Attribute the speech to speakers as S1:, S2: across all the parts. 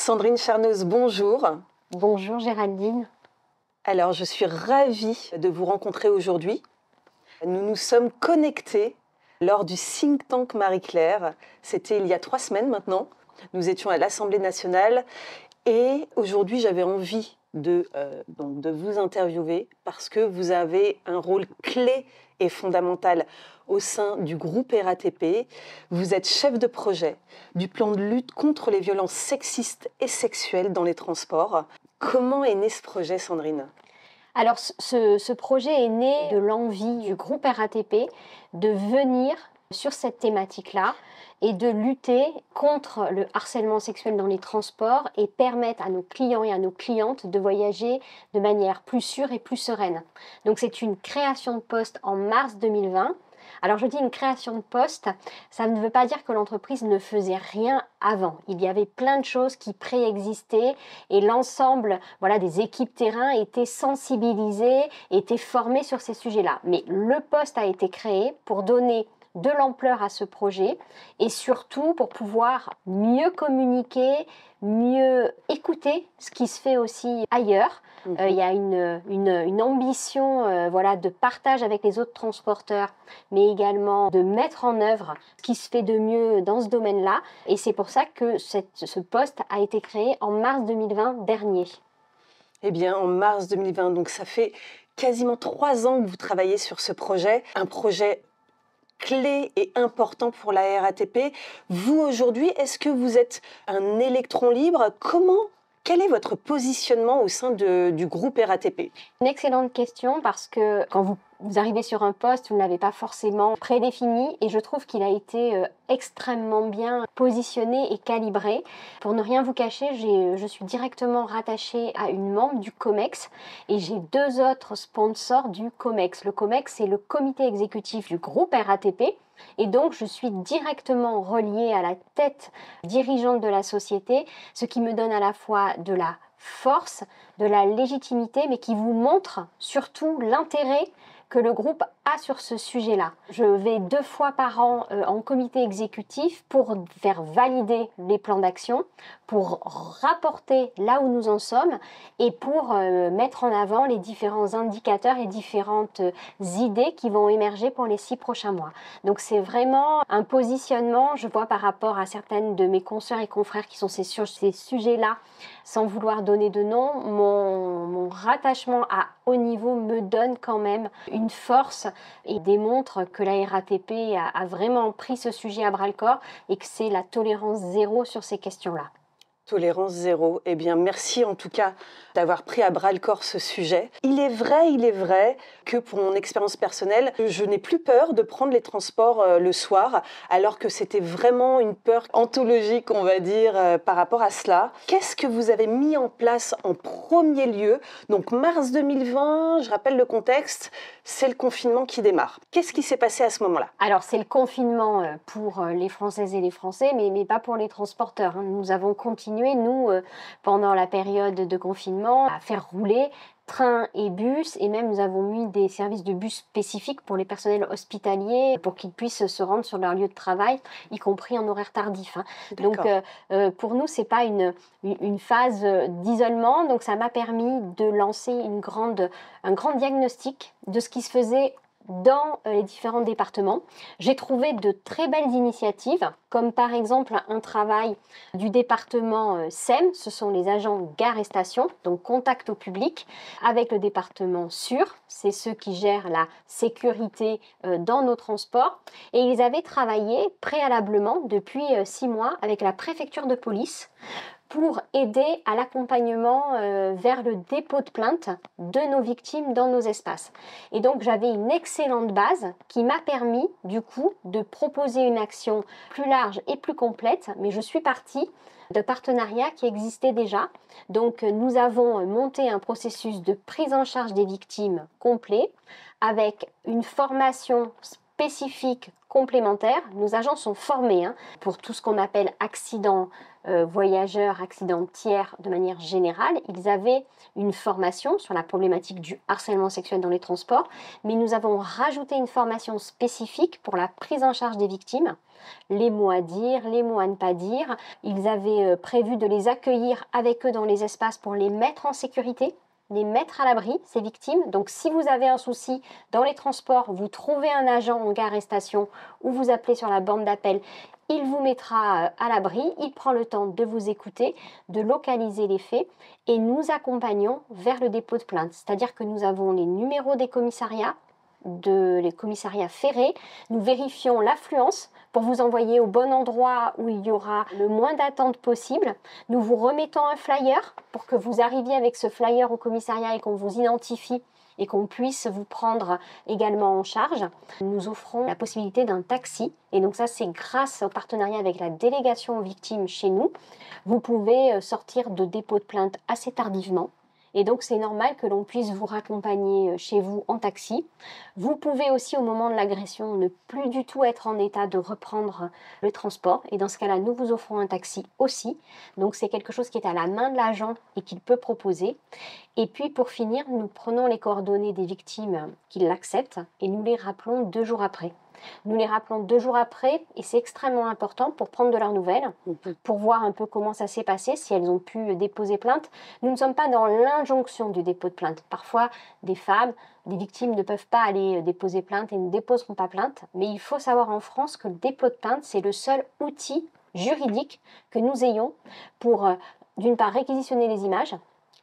S1: Sandrine Charnoz, bonjour.
S2: Bonjour Géraldine.
S1: Alors, je suis ravie de vous rencontrer aujourd'hui. Nous nous sommes connectés lors du think tank Marie-Claire. C'était il y a 3 semaines maintenant. Nous étions à l'Assemblée nationale et aujourd'hui, j'avais envie de vous interviewer parce que vous avez un rôle clé et fondamental au sein du groupe RATP. Vous êtes chef de projet du plan de lutte contre les violences sexistes et sexuelles dans les transports. Comment est né ce projet, Sandrine ?
S2: Alors ce projet est né de l'envie du groupe RATP de venir sur cette thématique-là et de lutter contre le harcèlement sexuel dans les transports et permettre à nos clients et à nos clientes de voyager de manière plus sûre et plus sereine. Donc c'est une création de poste en mars 2020. Alors je dis une création de poste, ça ne veut pas dire que l'entreprise ne faisait rien avant. Il y avait plein de choses qui préexistaient et l'ensemble des équipes terrain étaient sensibilisées, étaient formées sur ces sujets-là. Mais le poste a été créé pour donner de l'ampleur à ce projet et surtout pour pouvoir mieux communiquer, mieux écouter ce qui se fait aussi ailleurs. Il y a une ambition de partage avec les autres transporteurs, mais également de mettre en œuvre ce qui se fait de mieux dans ce domaine-là. Et c'est pour ça que ce poste a été créé en mars 2020 dernier.
S1: Eh bien, en mars 2020, donc ça fait quasiment 3 ans que vous travaillez sur ce projet, un projet clé et important pour la RATP. Vous, aujourd'hui, est-ce que vous êtes un électron libre ? Quel est votre positionnement au sein du groupe RATP ?
S2: Une excellente question parce que quand vous arrivez sur un poste, vous ne l'avez pas forcément prédéfini et je trouve qu'il a été extrêmement bien positionné et calibré. Pour ne rien vous cacher, je suis directement rattachée à une membre du COMEX et j'ai 2 autres sponsors du COMEX. Le COMEX, c'est le comité exécutif du groupe RATP. Et donc, je suis directement reliée à la tête dirigeante de la société, ce qui me donne à la fois de la force, de la légitimité, mais qui vous montre surtout l'intérêt que le groupe a sur ce sujet-là. Je vais 2 fois par an en comité exécutif pour faire valider les plans d'action, pour rapporter là où nous en sommes et pour mettre en avant les différents indicateurs et différentes idées qui vont émerger pour les 6 prochains mois. Donc c'est vraiment un positionnement, je vois par rapport à certaines de mes consoeurs et confrères qui sont sur ces sujets-là, sans vouloir donner de nom, mon rattachement à haut niveau me donne quand même une force et démontre que la RATP a vraiment pris ce sujet à bras-le-corps et que c'est la tolérance zéro sur ces questions-là.
S1: Tolérance zéro. Eh bien, merci en tout cas d'avoir pris à bras-le-corps ce sujet. Il est vrai que pour mon expérience personnelle, je n'ai plus peur de prendre les transports le soir, alors que c'était vraiment une peur anthologique, on va dire, par rapport à cela. Qu'est-ce que vous avez mis en place en premier lieu ? Donc, mars 2020, je rappelle le contexte, c'est le confinement qui démarre. Qu'est-ce qui s'est passé à ce moment-là ?
S2: Alors, c'est le confinement pour les Françaises et les Français, mais pas pour les transporteurs. Nous avons continué, pendant la période de confinement, à faire rouler trains et bus, et même nous avons mis des services de bus spécifiques pour les personnels hospitaliers pour qu'ils puissent se rendre sur leur lieu de travail, y compris en horaire tardif. Donc pour nous, c'est pas une phase d'isolement, donc ça m'a permis de lancer un grand diagnostic de ce qui se faisait dans les différents départements. J'ai trouvé de très belles initiatives, comme par exemple un travail du département SEM, ce sont les agents gare et station, donc contact au public, avec le département SUR, c'est ceux qui gèrent la sécurité dans nos transports, et ils avaient travaillé préalablement depuis 6 mois avec la préfecture de police pour aider à l'accompagnement vers le dépôt de plainte de nos victimes dans nos espaces. Et donc j'avais une excellente base qui m'a permis du coup de proposer une action plus large et plus complète, mais je suis partie de partenariats qui existaient déjà. Donc nous avons monté un processus de prise en charge des victimes complet avec une formation spécifique complémentaire. Nos agents sont formés pour tout ce qu'on appelle accident voyageurs, accident tiers de manière générale. Ils avaient une formation sur la problématique du harcèlement sexuel dans les transports, mais nous avons rajouté une formation spécifique pour la prise en charge des victimes. Les mots à dire, les mots à ne pas dire. Ils avaient prévu de les accueillir avec eux dans les espaces pour les mettre en sécurité, les mettre à l'abri, ces victimes. Donc si vous avez un souci dans les transports, vous trouvez un agent en gare et station ou vous appelez sur la borne d'appel, il vous mettra à l'abri, il prend le temps de vous écouter, de localiser les faits et nous accompagnons vers le dépôt de plainte. C'est-à-dire que nous avons les numéros des commissariats, les commissariats ferrés, nous vérifions l'affluence pour vous envoyer au bon endroit où il y aura le moins d'attente possible. Nous vous remettons un flyer pour que vous arriviez avec ce flyer au commissariat et qu'on vous identifie et qu'on puisse vous prendre également en charge. Nous offrons la possibilité d'un taxi et donc ça c'est grâce au partenariat avec la délégation aux victimes chez nous. Vous pouvez sortir de dépôt de plainte assez tardivement. Et donc, c'est normal que l'on puisse vous raccompagner chez vous en taxi. Vous pouvez aussi, au moment de l'agression, ne plus du tout être en état de reprendre le transport. Et dans ce cas-là, nous vous offrons un taxi aussi. Donc, c'est quelque chose qui est à la main de l'agent et qu'il peut proposer. Et puis, pour finir, nous prenons les coordonnées des victimes qui l'acceptent et nous les rappelons 2 jours après. Nous les rappelons 2 jours après et c'est extrêmement important pour prendre de leurs nouvelles, pour voir un peu comment ça s'est passé, si elles ont pu déposer plainte. Nous ne sommes pas dans l'injonction du dépôt de plainte. Parfois, des femmes, des victimes ne peuvent pas aller déposer plainte et ne déposeront pas plainte. Mais il faut savoir en France que le dépôt de plainte, c'est le seul outil juridique que nous ayons pour, d'une part, réquisitionner les images,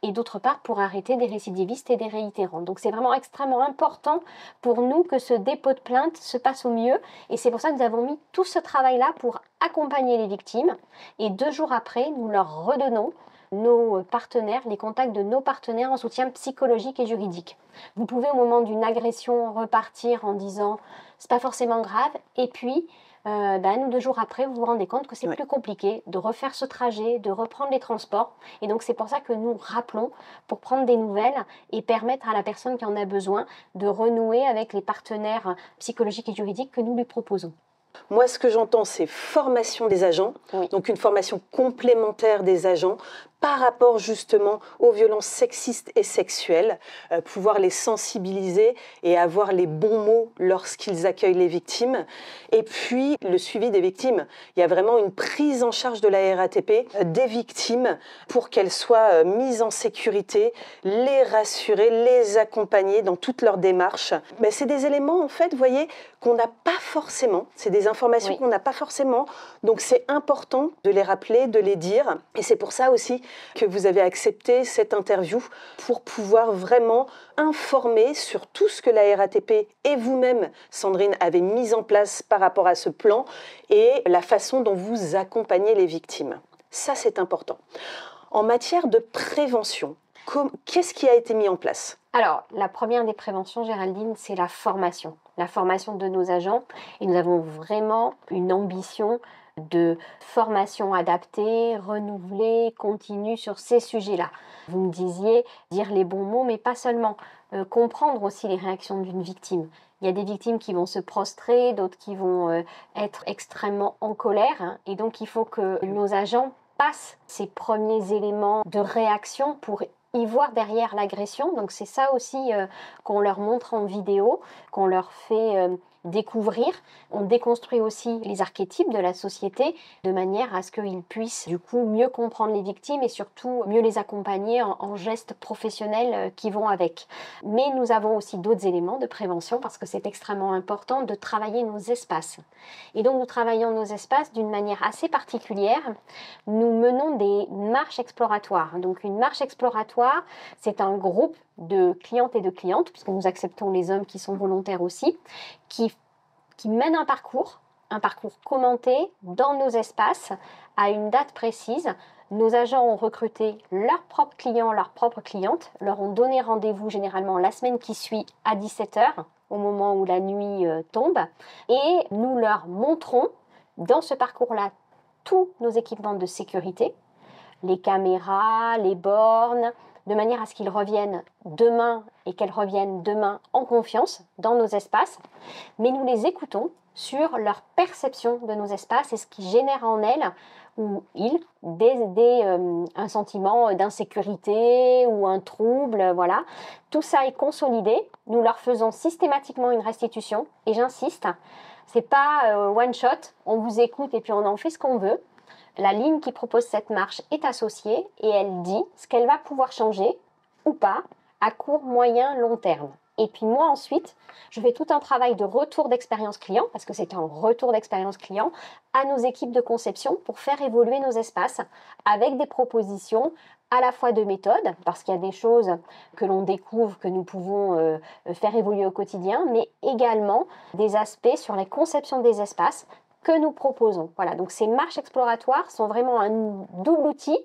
S2: et d'autre part pour arrêter des récidivistes et des réitérants. Donc c'est vraiment extrêmement important pour nous que ce dépôt de plainte se passe au mieux et c'est pour ça que nous avons mis tout ce travail-là pour accompagner les victimes et 2 jours après, nous leur redonnons nos partenaires, les contacts de nos partenaires en soutien psychologique et juridique. Vous pouvez au moment d'une agression repartir en disant c'est pas forcément grave et puis 1 ou 2 jours après, vous vous rendez compte que c'est plus compliqué de refaire ce trajet, de reprendre les transports. Et donc, c'est pour ça que nous rappelons pour prendre des nouvelles et permettre à la personne qui en a besoin de renouer avec les partenaires psychologiques et juridiques que nous lui proposons.
S1: Moi, ce que j'entends, c'est formation des agents, donc une formation complémentaire des agents par rapport justement aux violences sexistes et sexuelles, pouvoir les sensibiliser et avoir les bons mots lorsqu'ils accueillent les victimes. Et puis, le suivi des victimes. Il y a vraiment une prise en charge de la RATP des victimes pour qu'elles soient mises en sécurité, les rassurer, les accompagner dans toutes leurs démarches. Mais c'est des éléments, en fait, vous voyez, qu'on n'a pas forcément. C'est des informations qu'on n'a pas forcément. Donc, c'est important de les rappeler, de les dire. Et c'est pour ça aussi que vous avez accepté cette interview pour pouvoir vraiment informer sur tout ce que la RATP et vous-même, Sandrine, avez mis en place par rapport à ce plan et la façon dont vous accompagnez les victimes. Ça, c'est important. En matière de prévention, qu'est-ce qui a été mis en place ?
S2: Alors, la première des préventions, Géraldine, c'est la formation de nos agents. Et nous avons vraiment une ambition de formation adaptée, renouvelée, continue sur ces sujets-là. Vous me disiez dire les bons mots, mais pas seulement. Comprendre aussi les réactions d'une victime. Il y a des victimes qui vont se prostrer, d'autres qui vont être extrêmement en colère. Et donc, il faut que nos agents passent ces premiers éléments de réaction pour y voir derrière l'agression. Donc c'est ça aussi qu'on leur montre en vidéo, qu'on leur fait découvrir. On déconstruit aussi les archétypes de la société de manière à ce qu'ils puissent du coup mieux comprendre les victimes et surtout mieux les accompagner en gestes professionnels qui vont avec. Mais nous avons aussi d'autres éléments de prévention parce que c'est extrêmement important de travailler nos espaces. Et donc nous travaillons nos espaces d'une manière assez particulière. Nous menons des marches exploratoires. Donc une marche exploratoire, c'est un groupe de clientes et de clientes, puisque nous acceptons les hommes qui sont volontaires aussi, qui mènent un parcours commenté dans nos espaces à une date précise. Nos agents ont recruté leurs propres clients, leurs propres clientes, leur ont donné rendez-vous généralement la semaine qui suit à 17h, au moment où la nuit tombe, et nous leur montrons dans ce parcours-là tous nos équipements de sécurité, les caméras, les bornes, de manière à ce qu'ils reviennent demain et qu'elles reviennent demain en confiance dans nos espaces, mais nous les écoutons sur leur perception de nos espaces et ce qui génère en elles ou ils un sentiment d'insécurité ou un trouble, voilà. Tout ça est consolidé, nous leur faisons systématiquement une restitution et j'insiste, c'est pas one shot, on vous écoute et puis on en fait ce qu'on veut. La ligne qui propose cette marche est associée et elle dit ce qu'elle va pouvoir changer ou pas à court, moyen, long terme. Et puis moi ensuite, je fais tout un travail de retour d'expérience client, parce que c'est un retour d'expérience client, à nos équipes de conception pour faire évoluer nos espaces avec des propositions à la fois de méthode, parce qu'il y a des choses que l'on découvre, que nous pouvons faire évoluer au quotidien, mais également des aspects sur la conception des espaces que nous proposons. Voilà, donc ces marches exploratoires sont vraiment un double outil,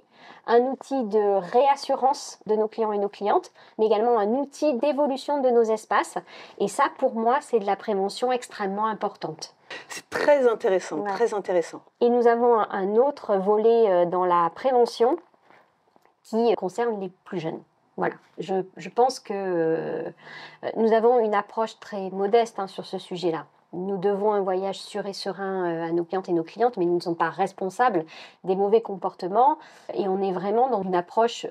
S2: un outil de réassurance de nos clients et nos clientes, mais également un outil d'évolution de nos espaces. Et ça, pour moi, c'est de la prévention extrêmement importante.
S1: C'est très intéressant, très intéressant.
S2: Et nous avons un autre volet dans la prévention qui concerne les plus jeunes. Voilà, je pense que nous avons une approche très modeste sur ce sujet-là. Nous devons un voyage sûr et serein à nos clientes et nos clientes, mais nous ne sommes pas responsables des mauvais comportements et on est vraiment dans une approche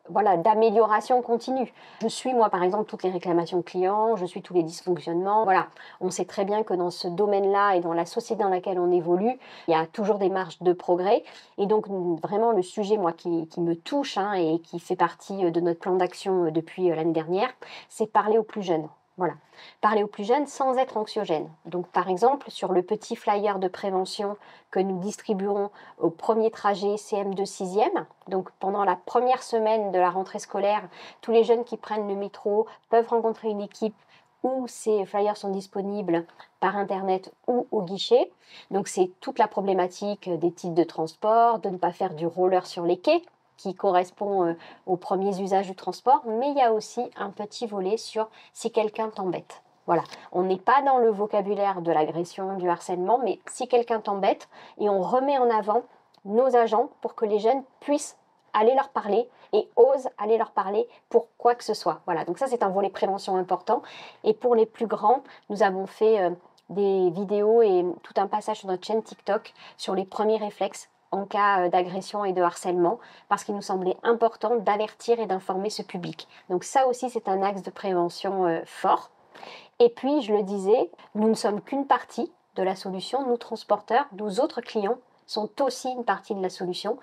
S2: d'amélioration continue. Je suis, moi, par exemple, toutes les réclamations clients, je suis tous les dysfonctionnements. Voilà, on sait très bien que dans ce domaine-là et dans la société dans laquelle on évolue, il y a toujours des marges de progrès. Et donc, vraiment, le sujet, moi, qui me touche et qui fait partie de notre plan d'action depuis l'année dernière, c'est parler aux plus jeunes. Voilà, parler aux plus jeunes sans être anxiogène. Donc par exemple, sur le petit flyer de prévention que nous distribuerons au premier trajet CM2 6e, donc pendant la première semaine de la rentrée scolaire, tous les jeunes qui prennent le métro peuvent rencontrer une équipe où ces flyers sont disponibles par Internet ou au guichet. Donc c'est toute la problématique des titres de transport, de ne pas faire du roller sur les quais, qui correspond aux premiers usages du transport, mais il y a aussi un petit volet sur si quelqu'un t'embête. Voilà, on n'est pas dans le vocabulaire de l'agression, du harcèlement, mais si quelqu'un t'embête, et on remet en avant nos agents pour que les jeunes puissent aller leur parler et osent aller leur parler pour quoi que ce soit. Voilà, donc ça c'est un volet prévention important. Et pour les plus grands, nous avons fait des vidéos et tout un passage sur notre chaîne TikTok sur les premiers réflexes en cas d'agression et de harcèlement, parce qu'il nous semblait important d'avertir et d'informer ce public. Donc ça aussi, c'est un axe de prévention fort. Et puis, je le disais, nous ne sommes qu'une partie de la solution. Nous, transporteurs, nos autres clients sont aussi une partie de la solution.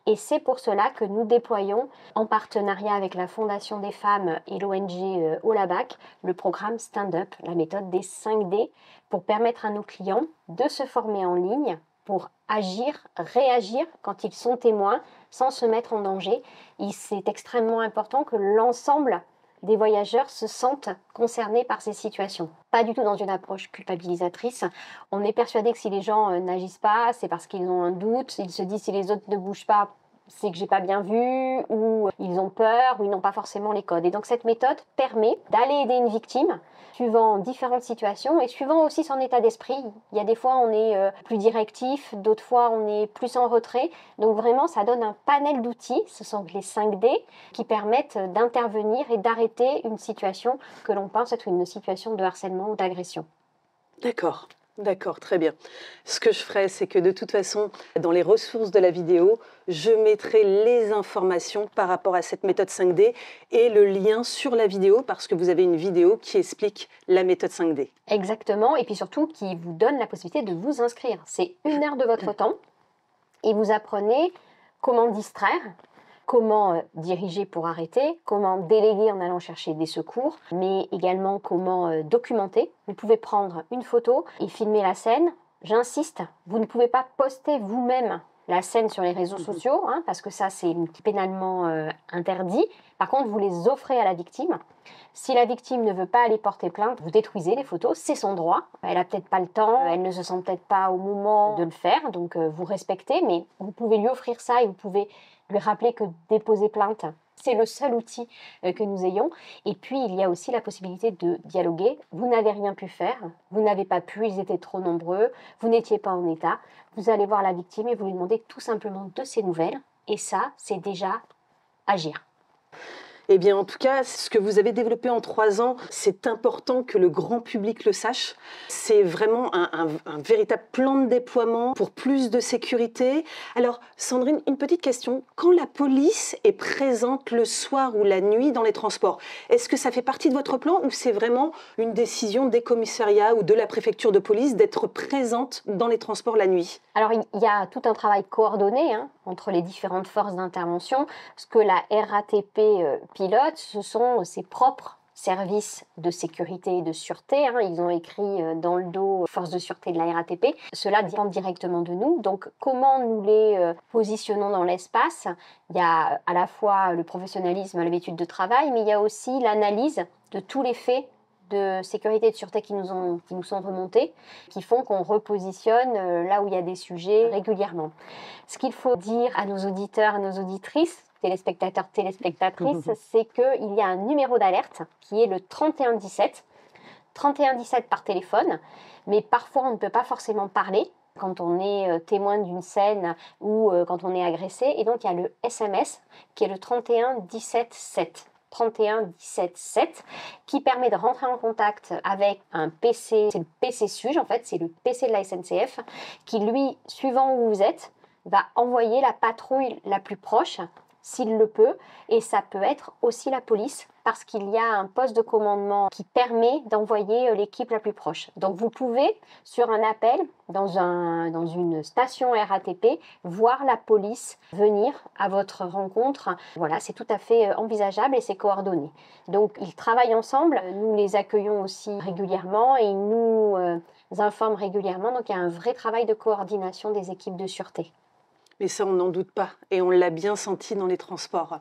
S2: Et c'est pour cela que nous déployons, en partenariat avec la Fondation des femmes et l'ONG Olabac, le programme Stand Up, la méthode des 5D, pour permettre à nos clients de se former en ligne, pour agir, réagir quand ils sont témoins sans se mettre en danger. Et c'est extrêmement important que l'ensemble des voyageurs se sentent concernés par ces situations. Pas du tout dans une approche culpabilisatrice. On est persuadé que si les gens n'agissent pas, c'est parce qu'ils ont un doute. Ils se disent si les autres ne bougent pas, c'est que j'ai pas bien vu, ou ils ont peur, ou ils n'ont pas forcément les codes. Et donc cette méthode permet d'aller aider une victime suivant différentes situations et suivant aussi son état d'esprit. Il y a des fois on est plus directif, d'autres fois on est plus en retrait. Donc vraiment ça donne un panel d'outils, ce sont les 5D, qui permettent d'intervenir et d'arrêter une situation que l'on pense être une situation de harcèlement ou d'agression.
S1: D'accord, très bien. Ce que je ferai, c'est que de toute façon, dans les ressources de la vidéo, je mettrai les informations par rapport à cette méthode 5D et le lien sur la vidéo, parce que vous avez une vidéo qui explique la méthode 5D.
S2: Exactement, et puis surtout qui vous donne la possibilité de vous inscrire. C'est 1 heure de votre temps et vous apprenez comment distraire, comment diriger pour arrêter, comment déléguer en allant chercher des secours, mais également comment documenter. Vous pouvez prendre une photo et filmer la scène. J'insiste, vous ne pouvez pas poster vous-même la scène sur les réseaux sociaux, parce que ça c'est pénalement interdit. Par contre, vous les offrez à la victime. Si la victime ne veut pas aller porter plainte, vous détruisez les photos, c'est son droit. Elle n'a peut-être pas le temps, elle ne se sent peut-être pas au moment de le faire, donc vous respectez, mais vous pouvez lui offrir ça et vous pouvez lui rappeler que déposer plainte, c'est le seul outil que nous ayons. Et puis, il y a aussi la possibilité de dialoguer. Vous n'avez rien pu faire, vous n'avez pas pu, ils étaient trop nombreux, vous n'étiez pas en état. Vous allez voir la victime et vous lui demandez tout simplement de ses nouvelles. Et ça, c'est déjà agir.
S1: Eh bien, en tout cas, ce que vous avez développé en 3 ans, c'est important que le grand public le sache. C'est vraiment un véritable plan de déploiement pour plus de sécurité. Alors, Sandrine, une petite question. Quand la police est présente le soir ou la nuit dans les transports, est-ce que ça fait partie de votre plan ou c'est vraiment une décision des commissariats ou de la préfecture de police d'être présente dans les transports la nuit?
S2: Alors, il y a tout un travail coordonné entre les différentes forces d'intervention. Ce que la RATP pilote, ce sont ses propres services de sécurité et de sûreté. Ils ont écrit dans le dos force de sûreté de la RATP. Cela dépend directement de nous. Donc, comment nous les positionnons dans l'espace? Il y a à la fois le professionnalisme, l'habitude de travail, mais il y a aussi l'analyse de tous les faits de sécurité et de sûreté qui nous sont remontés, qui font qu'on repositionne là où il y a des sujets régulièrement. Ce qu'il faut dire à nos auditeurs, à nos auditrices, téléspectateurs, téléspectatrices, c'est qu'il y a un numéro d'alerte qui est le 3117. 3117 par téléphone, mais parfois on ne peut pas forcément parler quand on est témoin d'une scène ou quand on est agressé. Et donc il y a le SMS qui est le 3117 7 qui permet de rentrer en contact avec un PC, c'est le PC SUGE en fait, c'est le PC de la SNCF qui lui, suivant où vous êtes, va envoyer la patrouille la plus proche s'il le peut, et ça peut être aussi la police parce qu'il y a un poste de commandement qui permet d'envoyer l'équipe la plus proche. Donc vous pouvez, sur un appel, dans une station RATP, voir la police venir à votre rencontre. Voilà, c'est tout à fait envisageable et c'est coordonné. Donc ils travaillent ensemble, nous les accueillons aussi régulièrement et ils nous informent régulièrement. Donc il y a un vrai travail de coordination des équipes de sûreté.
S1: Mais ça, on n'en doute pas. Et on l'a bien senti dans les transports.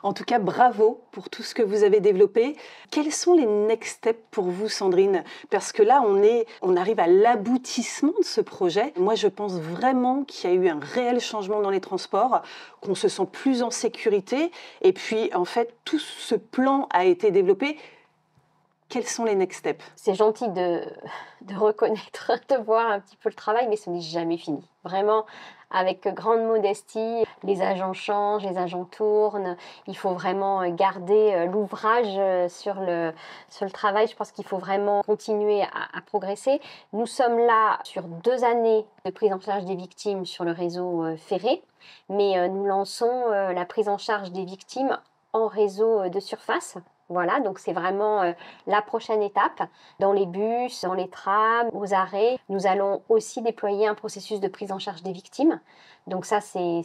S1: En tout cas, bravo pour tout ce que vous avez développé. Quels sont les next steps pour vous, Sandrine? Parce que là, on arrive à l'aboutissement de ce projet. Moi, je pense vraiment qu'il y a eu un réel changement dans les transports, qu'on se sent plus en sécurité. Et puis, en fait, tout ce plan a été développé. Quels sont les next steps?
S2: C'est gentil de reconnaître, de voir un petit peu le travail, mais ce n'est jamais fini. Vraiment, avec grande modestie, les agents changent, les agents tournent. Il faut vraiment garder l'ouvrage sur le travail. Je pense qu'il faut vraiment continuer à progresser. Nous sommes là sur 2 années de prise en charge des victimes sur le réseau ferré, mais nous lançons la prise en charge des victimes en réseau de surface. Voilà, donc c'est vraiment la prochaine étape. Dans les bus, dans les trams, aux arrêts, nous allons aussi déployer un processus de prise en charge des victimes. Donc ça, c'est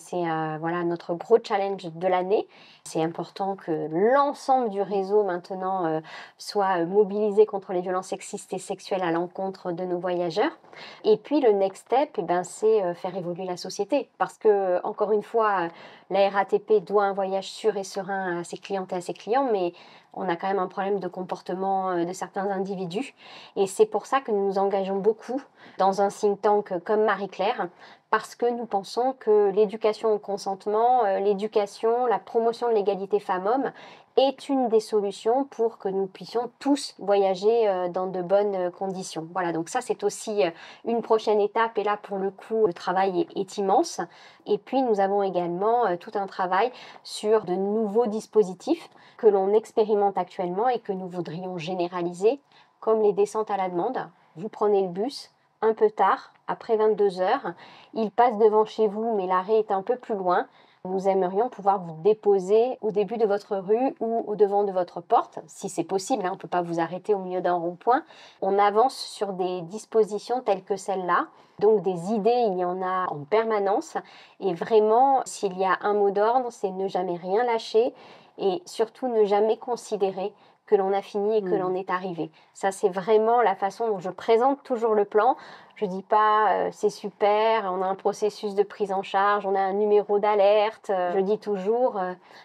S2: voilà, notre gros challenge de l'année. C'est important que l'ensemble du réseau maintenant soit mobilisé contre les violences sexistes et sexuelles à l'encontre de nos voyageurs. Et puis le next step, c'est faire évoluer la société. Parce que, encore une fois, la RATP doit un voyage sûr et serein à ses clientes et à ses clients, mais on a quand même un problème de comportement de certains individus. Et c'est pour ça que nous nous engageons beaucoup dans un think tank comme Marie-Claire, parce que nous pensons que l'éducation au consentement, l'éducation, la promotion de l'égalité femmes-hommes est une des solutions pour que nous puissions tous voyager dans de bonnes conditions. Voilà, donc ça c'est aussi une prochaine étape et là pour le coup le travail est immense. Et puis nous avons également tout un travail sur de nouveaux dispositifs que l'on expérimente actuellement et que nous voudrions généraliser, comme les descentes à la demande. Vous prenez le bus un peu tard, après 22 heures, il passe devant chez vous mais l'arrêt est un peu plus loin. Nous aimerions pouvoir vous déposer au début de votre rue ou au devant de votre porte, si c'est possible, on ne peut pas vous arrêter au milieu d'un rond-point. On avance sur des dispositions telles que celle-là, donc des idées, il y en a en permanence, et vraiment, s'il y a un mot d'ordre, c'est ne jamais rien lâcher et surtout ne jamais considérer que l'on a fini et que l'on est arrivé. Ça, c'est vraiment la façon dont je présente toujours le plan. Je dis pas c'est super, on a un processus de prise en charge, on a un numéro d'alerte. Je dis toujours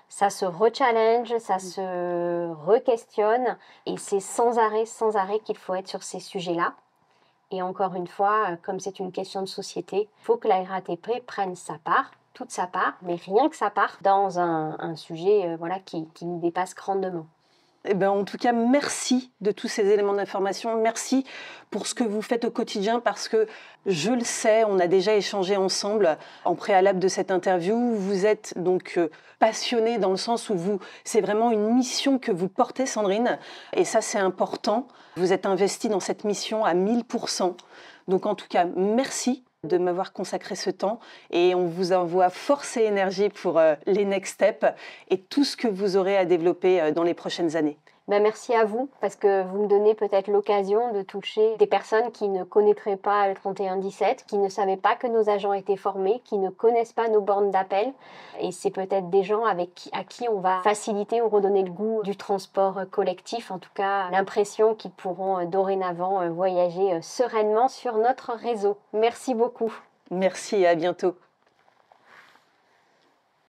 S2: ça se re-challenge, ça se re-questionne et c'est sans arrêt qu'il faut être sur ces sujets-là. Et encore une fois, comme c'est une question de société, il faut que la RATP prenne sa part, toute sa part, mais rien que sa part, dans un sujet voilà, qui nous dépasse grandement.
S1: Eh ben, en tout cas, merci de tous ces éléments d'information. Merci pour ce que vous faites au quotidien parce que je le sais, on a déjà échangé ensemble en préalable de cette interview. Vous êtes donc passionné dans le sens où c'est vraiment une mission que vous portez, Sandrine. Et ça, c'est important. Vous êtes investi dans cette mission à 1000%. Donc, en tout cas, merci de m'avoir consacré ce temps et on vous envoie force et énergie pour les next steps et tout ce que vous aurez à développer dans les prochaines années.
S2: Merci à vous parce que vous me donnez peut-être l'occasion de toucher des personnes qui ne connaîtraient pas le 3117, qui ne savaient pas que nos agents étaient formés, qui ne connaissent pas nos bornes d'appel. Et c'est peut-être des gens à qui on va faciliter ou redonner le goût du transport collectif, en tout cas l'impression qu'ils pourront dorénavant voyager sereinement sur notre réseau. Merci beaucoup.
S1: Merci et à bientôt.